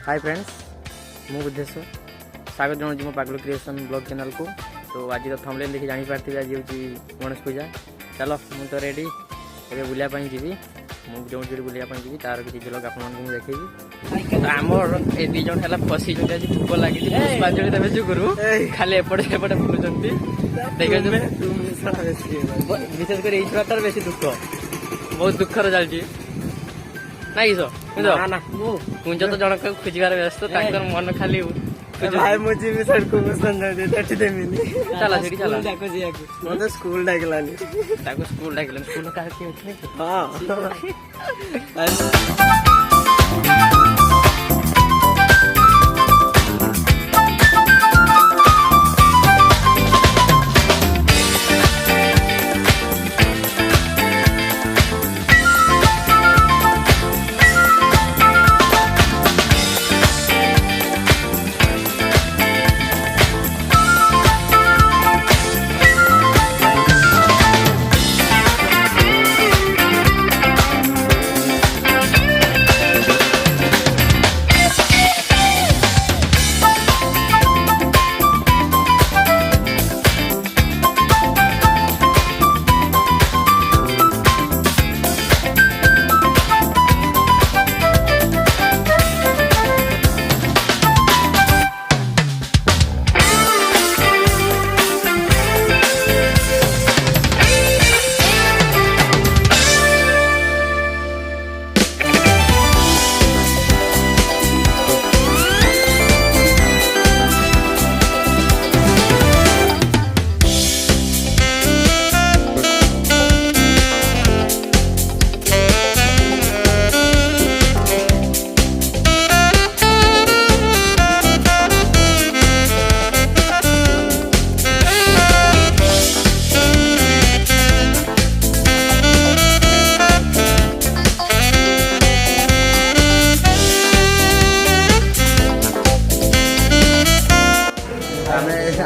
Hi friends मु बुद्धेश्वर स्वागत जनाऊँ मो पागल क्रिएशन ब्लॉग चैनल को। तो आज तो थंबनेल देखि जानी पार्थिबे आज होची गणेश पूजा। चलो मु तो रेडी एबे बुलिया पई जीवी मु जो जो बुलिया पई जीवी तार किछि झलक आपन को देखैबी। तो हमर ए दी जण हला फसी जो आज भूख लागि छि पांचड़ी देबे जो गुरु खाली एपटे एपटे बुलुचंती देखै जे विशेष कर इस बातर बेसी दुख बहुत दुखर जालची नहीं सो ना ना कुंज तो जनक खोजार व्यस्त मन खाली भाई मुझे भी सड़क को संजय दे तटी दे मिली चला सेठी चला जाको जियाको मते स्कूल डाकलानी ताको स्कूल डाकलन स्कूल का के होथले हां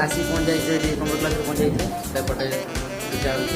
आसी पहुँच जाइए कंप्यूटर क्लास पहुँच जाइए सेपटे पूजा होती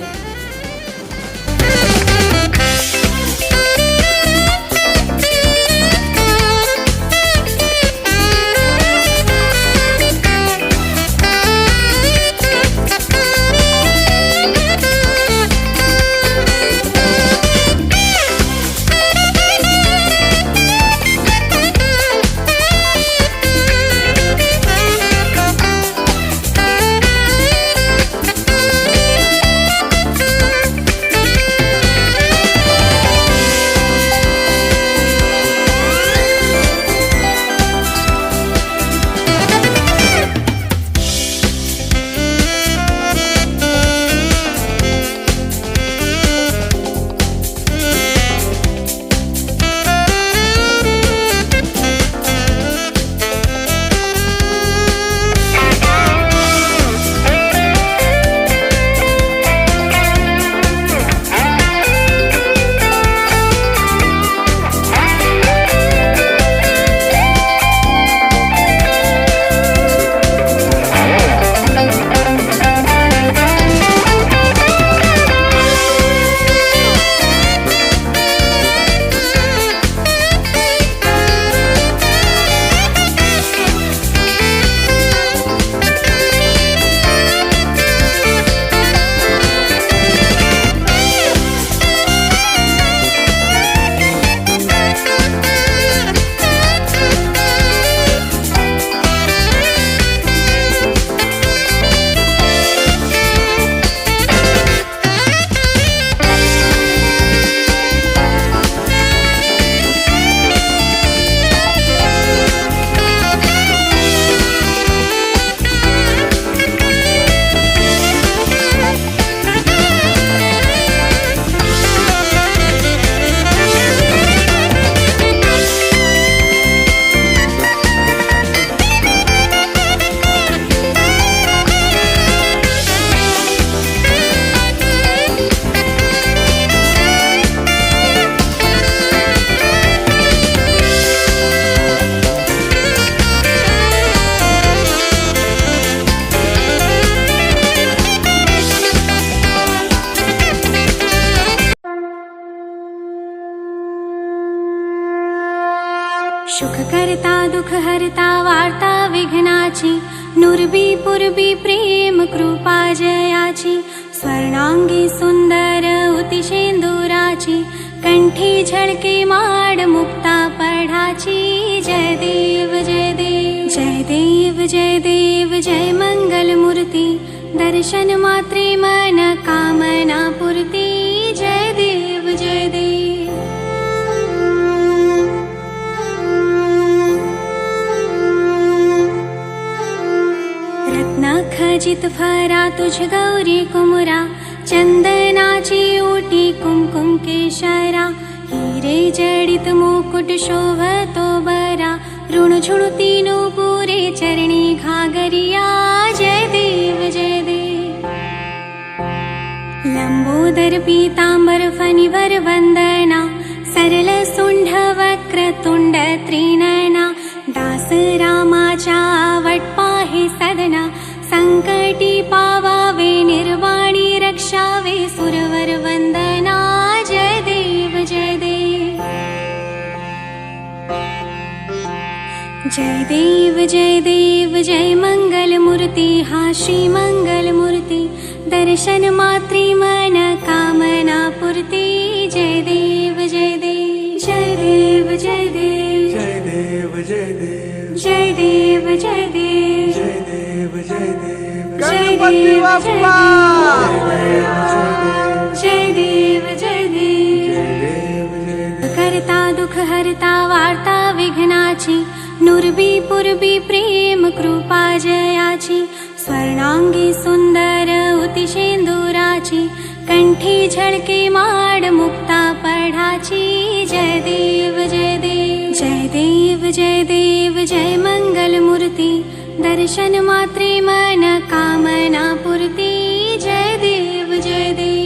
करता दुख हरता वार्ता विघ्नाची नुरबी पुरबी प्रेम कृपा जयाची स्वर्णांगी सुंदर उतिशेंदुराची कंठी झळके माड मुक्ता पढाची जय देव जय देव जय देव जय देव जय मंगल मूर्ती दर्शन मात्रे मन कामना पूर्ती जय देव जय देव रत्न खचित फरा तुझ गौरी कुमरा चंदनाची ओटी कुमकुम केशरा हिरे जडित मुकुट शोभतो बरा ऋण झुणती पुरे चरणी घागरिया जय देव जय देव लंबोदर पीतांबर फणीवर वंदना सरल सुंढ वक्र तुंड त्रिनयना दास रामाच्या वटपाहे सदना संकटी पावावे निर्वाणी रक्षावे सुरवर वंदना जय देव जय देव जय देव जय देव जय मंगल मूर्ती हा श्री मंगल मूर्ती दर्शन मात्रे मन कामना पूर्ती जय देव जय देव जय देव जय देव जय देव जय देव जय देव जय देव जय देव जय देव गणपती बाप्पा जय देव जय देव करता दुख हरता वार्ता विघ्नाची नुरबी पुरबी प्रेम कृपा जयाची स्वर्णांगी सुंदर उतिशेंदुराची कंठी झळके माड मुक्ता पढाची जय देव जय देव जय देव जय देव जय मंगल मूर्ती दर्शन मात्रे मन कामना पूर्ती जय देव जय देव